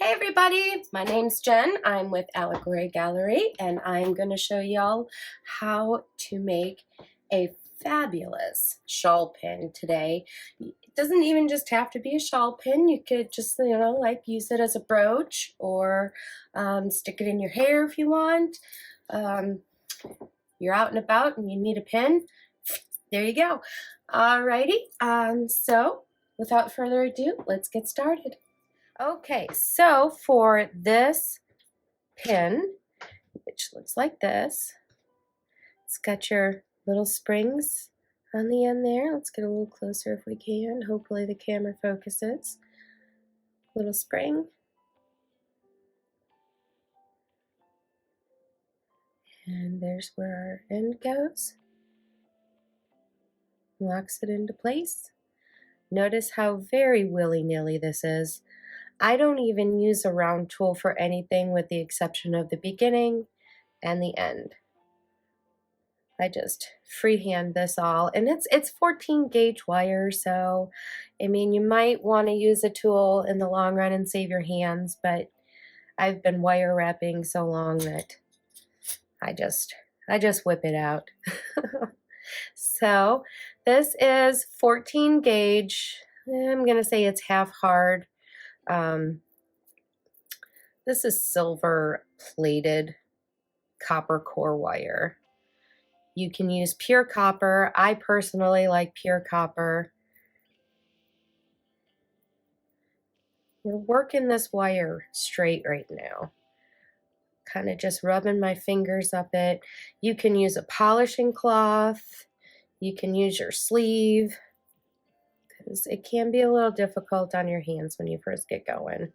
Hey everybody, my name's Jen. I'm with Allegory Gallery and I'm going to show y'all how to make a fabulous shawl pin today. It doesn't even just have to be a shawl pin. You could just, like use it as a brooch or stick it in your hair if you want. You're out and about and you need a pin. There you go. Alrighty, so without further ado, let's get started. Okay, so for this pin, which looks like this, it's got your little springs on the end there. Let's get a little closer if we can. Hopefully the camera focuses. Little spring. And there's where our end goes. Locks it into place. Notice how very willy-nilly this is. I don't even use a round tool for anything with the exception of the beginning and the end. I just freehand this all, and it's 14 gauge wire, so I mean you might want to use a tool in the long run and save your hands, but I've been wire wrapping so long that I just whip it out. So this is 14 gauge. I'm gonna say it's half hard. This is silver plated copper core wire. You can use pure copper. I personally like pure copper. We're working this wire straight right now. Kind of just rubbing my fingers up it. You can use a polishing cloth. You can use your sleeve, because it can be a little difficult on your hands when you first get going.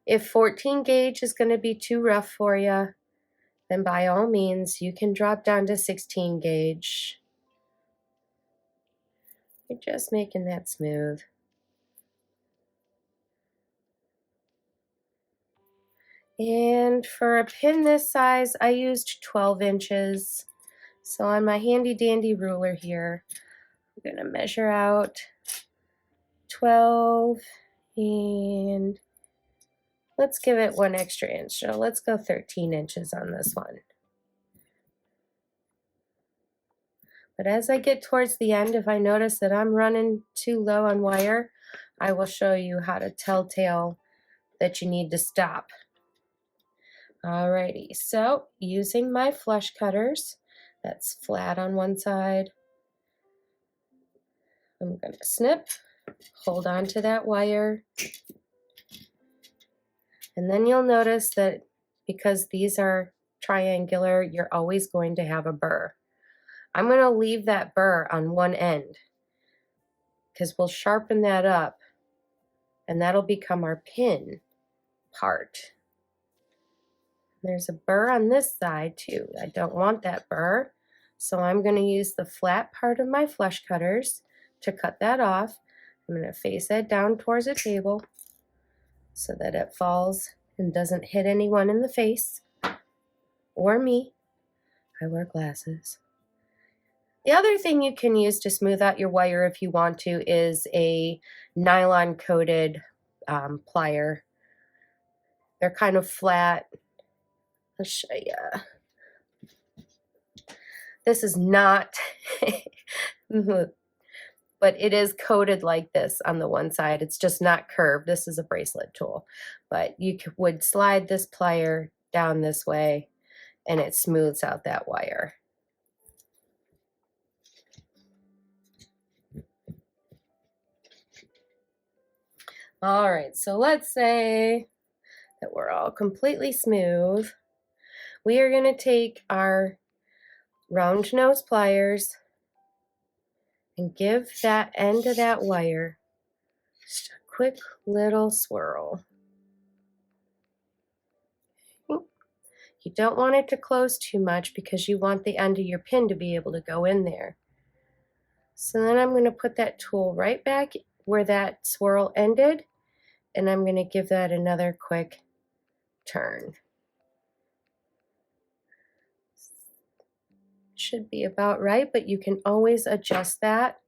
If 14 gauge is going to be too rough for you, then by all means you can drop down to 16 gauge. You're just making that smooth. And for a pin this size, I used 12 inches. So on my handy dandy ruler here, I'm gonna measure out 12 and let's give it 1 extra inch. So let's go 13 inches on this one. But as I get towards the end, if I notice that I'm running too low on wire, I will show you how to telltale that you need to stop. Alrighty, so using my flush cutters, that's flat on one side, I'm going to snip, hold on to that wire, and then you'll notice that because these are triangular, you're always going to have a burr. I'm going to leave that burr on one end because we'll sharpen that up and that'll become our pin part. There's a burr on this side too. I don't want that burr, so I'm going to use the flat part of my flush cutters to cut that off. I'm going to face that down towards the table so that it falls and doesn't hit anyone in the face or me. I wear glasses. The other thing you can use to smooth out your wire if you want to is a nylon coated plier. They're kind of flat. I'll show you. This is not, but it is coated like this on the one side. It's just not curved. This is a bracelet tool, but you would slide this plier down this way and it smooths out that wire. All right, so let's say that we're all completely smooth. We are going to take our round nose pliers and give that end of that wire just a quick little swirl. You don't want it to close too much because you want the end of your pin to be able to go in there. So then I'm going to put that tool right back where that swirl ended, and I'm going to give that another quick turn. Should be about right, but you can always adjust that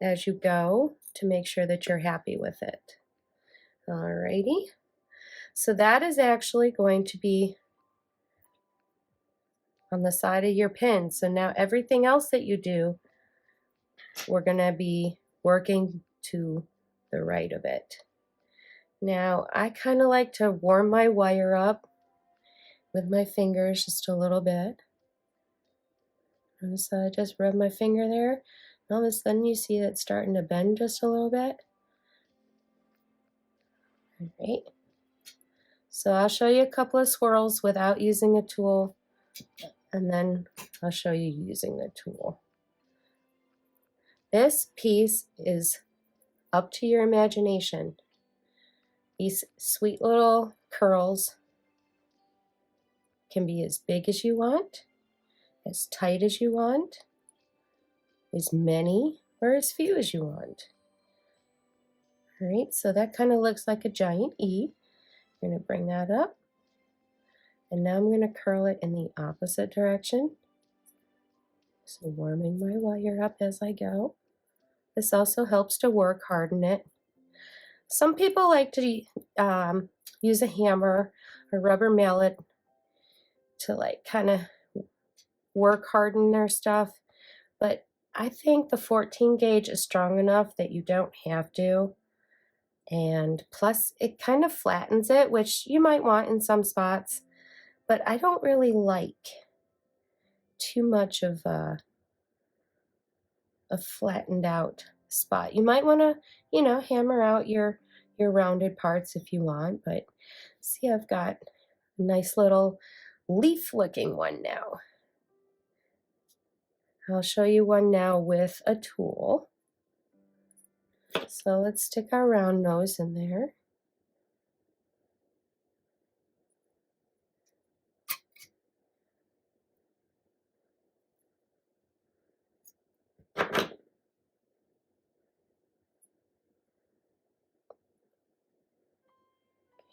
as you go to make sure that you're happy with it. Alrighty. So that is actually going to be on the side of your pin. So now everything else that you do, we're going to be working to the right of it. Now, I kind of like to warm my wire up with my fingers just a little bit. And so I just rub my finger there. And all of a sudden you see it starting to bend just a little bit. All right. So I'll show you a couple of swirls without using a tool, and then I'll show you using the tool. This piece is up to your imagination. These sweet little curls can be as big as you want, as tight as you want, as many or as few as you want. All right, so that kind of looks like a giant E. I'm going to bring that up, and now I'm going to curl it in the opposite direction. So warming my wire up as I go. This also helps to work harden it. Some people like to use a hammer or rubber mallet to like kind of work harden their stuff, but I think the 14 gauge is strong enough that you don't have to. And plus it kind of flattens it, which you might want in some spots, but I don't really like too much of a flattened out spot. You might want to, you know, hammer out your rounded parts if you want, but see, I've got a nice little leaf looking one now. I'll show you one now with a tool. So let's stick our round nose in there.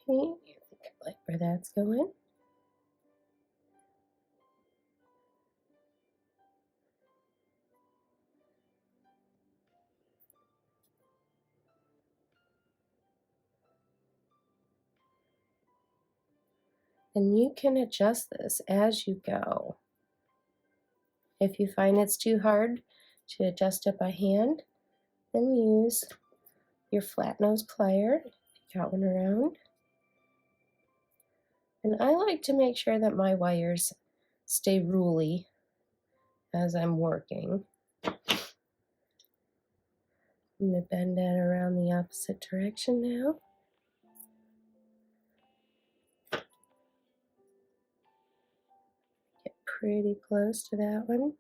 Okay, I like where that's going. And you can adjust this as you go. If you find it's too hard to adjust it by hand, then use your flat nose plier, if you got one around. And I like to make sure that my wires stay ruly as I'm working. I'm going to bend that around the opposite direction now. Get pretty close to that one.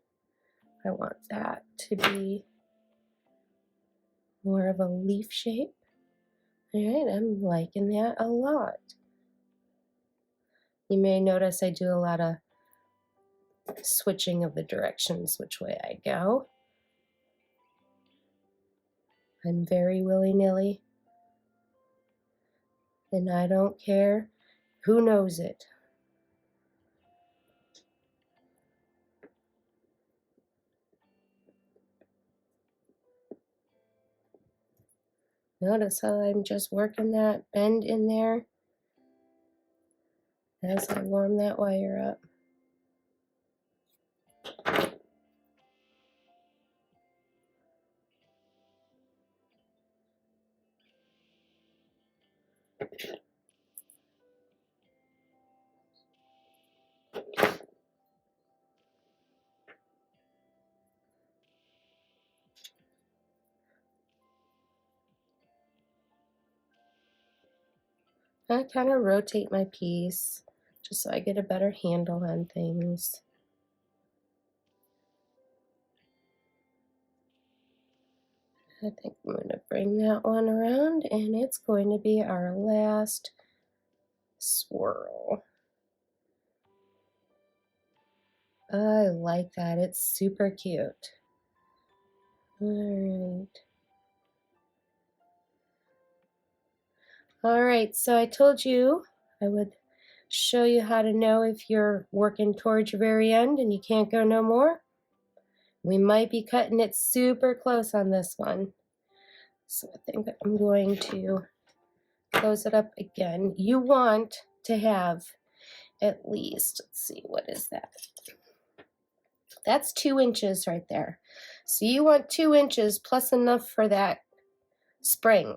I want that to be more of a leaf shape. All right, I'm liking that a lot. You may notice I do a lot of switching of the directions, which way I go. I'm very willy-nilly, and I don't care who knows it. Notice how I'm just working that bend in there as I warm that wire up. I kind of rotate my piece just so I get a better handle on things. I think I'm going to bring that one around, and it's going to be our last swirl. I like that. It's super cute. All right, so I told you I would show you how to know if you're working towards your very end and you can't go no more. We might be cutting it super close on this one. So I think I'm going to close it up again. You want to have at least, let's see, what is that? That's 2 inches right there. So you want 2 inches plus enough for that spring.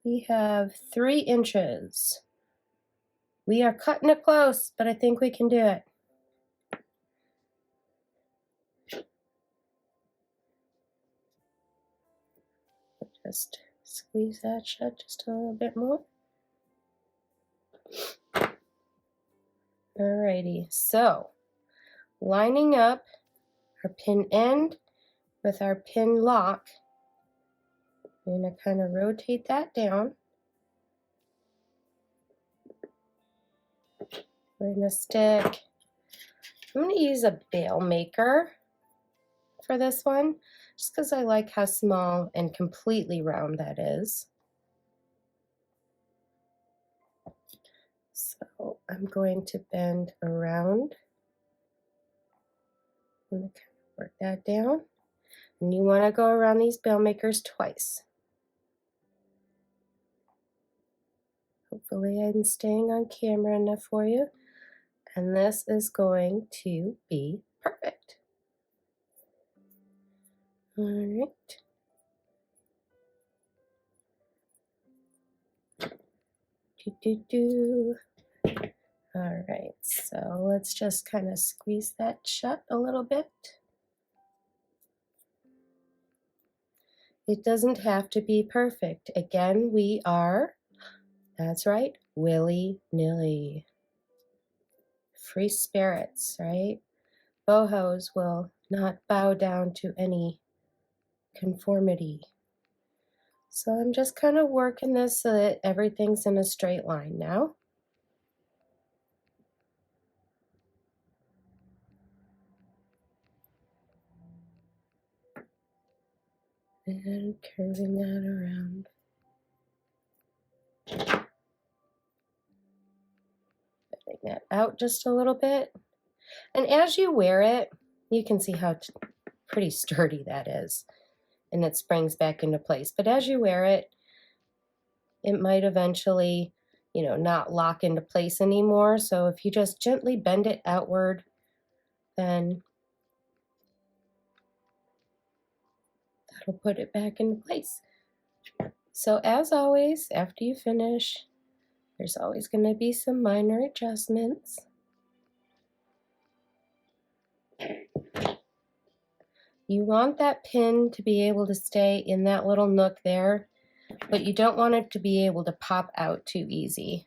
We have 3 inches. We are cutting it close, but I think we can do it. Just squeeze that shut just a little bit more. Alrighty, so lining up our pin end with our pin lock, we're going to kind of rotate that down. We're going to stick, I'm going to use a bail maker for this one, just because I like how small and completely round that is. So I'm going to bend around. I'm going to kind of work that down. And you want to go around these bail makers twice. Hopefully I'm staying on camera enough for you. And this is going to be perfect. All right. All right, so let's just kind of squeeze that shut a little bit. It doesn't have to be perfect. Again, we are, that's right, willy-nilly. Free spirits, right? Bohos will not bow down to any conformity. So I'm just kind of working this so that everything's in a straight line now. And curving that around. Bending that out just a little bit. And as you wear it, you can see how pretty sturdy that is. And it springs back into place. But as you wear it, it might eventually, not lock into place anymore. So if you just gently bend it outward, then that'll put it back into place. So as always, after you finish, there's always going to be some minor adjustments. You want that pin to be able to stay in that little nook there, but you don't want it to be able to pop out too easy.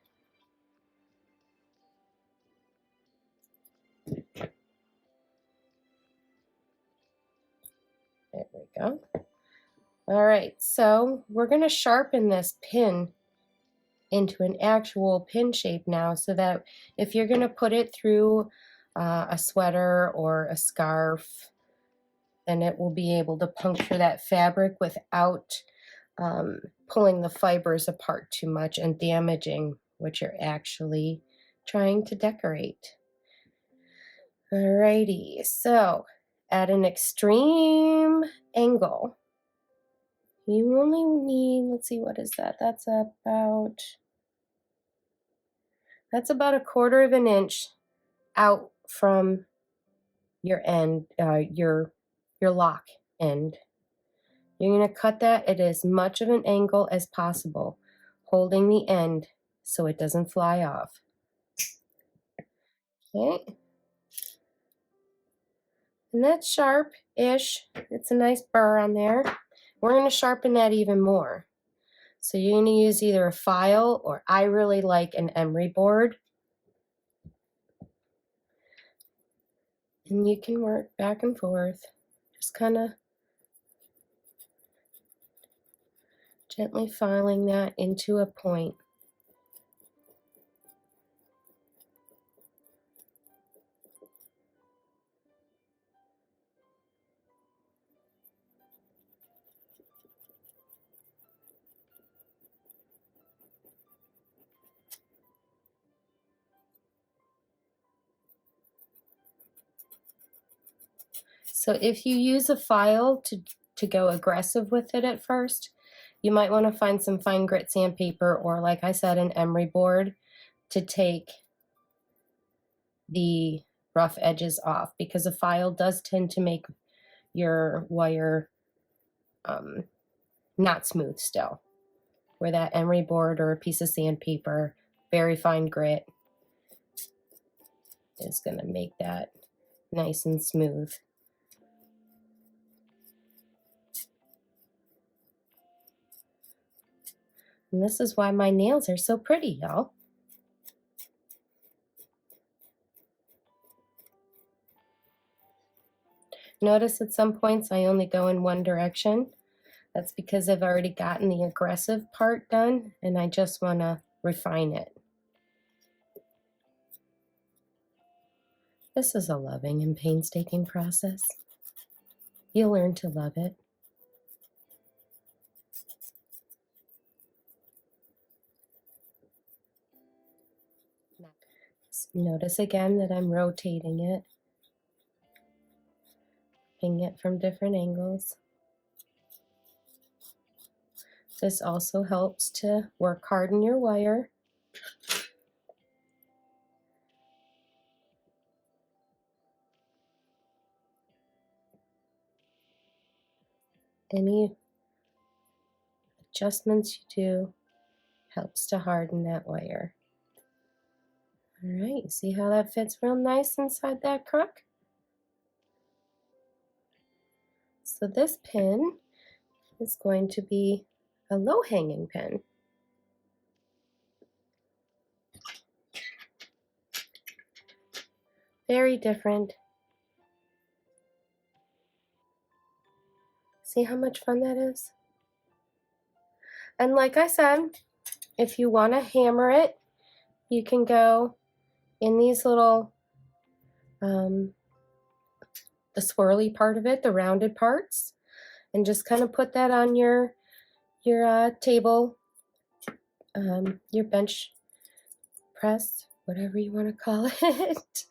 There we go. All right, so we're going to sharpen this pin into an actual pin shape now, so that if you're going to put it through a sweater or a scarf, then it will be able to puncture that fabric without pulling the fibers apart too much and damaging what you're actually trying to decorate. Alrighty, so at an extreme angle, you only need, let's see, what is that? That's about 1/4 of an inch out from your end, your lock end. You're going to cut that at as much of an angle as possible, holding the end so it doesn't fly off. Okay. And that's sharp-ish. It's a nice burr on there. We're going to sharpen that even more. So you're going to use either a file, or I really like an emery board. And you can work back and forth, just kind of gently filing that into a point. So if you use a file to go aggressive with it at first, You might want to find some fine grit sandpaper, or like I said, an emery board to take the rough edges off, because a file does tend to make your wire not smooth still, where that emery board or a piece of sandpaper, very fine grit, is going to make that nice and smooth. And this is why my nails are so pretty, y'all. Notice at some points I only go in one direction. That's because I've already gotten the aggressive part done and I just want to refine it. This is a loving and painstaking process. You'll learn to love it. Notice again that I'm rotating it, looking it from different angles. This also helps to work harden your wire. Any adjustments you do helps to harden that wire. All right, see how that fits real nice inside that crook? So this pin is going to be a low-hanging pin. Very different. See how much fun that is? And like I said, if you want to hammer it, you can go in these little, the swirly part of it, the rounded parts, and just kind of put that on your table, your bench press, whatever you want to call it.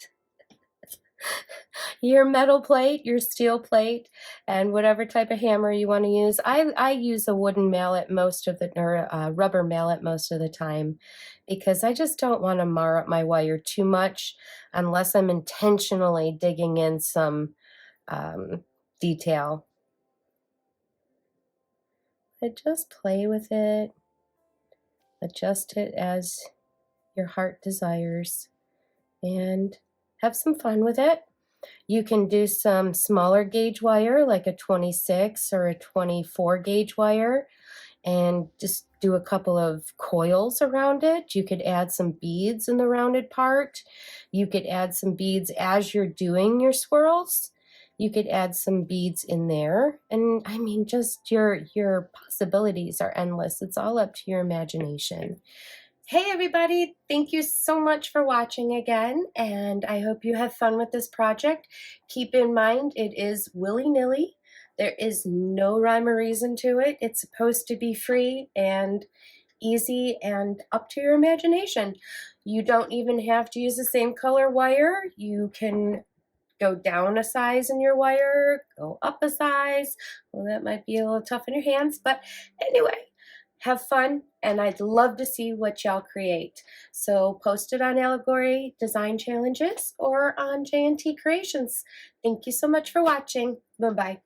Your metal plate, your steel plate, and whatever type of hammer you want to use. I use a wooden mallet most of the, or rubber mallet most of the time, because I just don't want to mar up my wire too much unless I'm intentionally digging in some detail. I just play with it, adjust it as your heart desires, and have some fun with it. You can do some smaller gauge wire, like a 26 or a 24 gauge wire, and just do a couple of coils around it. You could add some beads in the rounded part. You could add some beads as you're doing your swirls. You could add some beads in there. And I mean, just your possibilities are endless. It's all up to your imagination. Hey everybody, thank you so much for watching again, and I hope you have fun with this project. Keep in mind, it is willy-nilly. There is no rhyme or reason to it. It's supposed to be free and easy and up to your imagination. You don't even have to use the same color wire. You can go down a size in your wire, go up a size. Well, that might be a little tough in your hands, but anyway. Have fun, and I'd love to see what y'all create. So post it on Allegory Design Challenges or on J&T Creations. Thank you so much for watching. Bye-bye.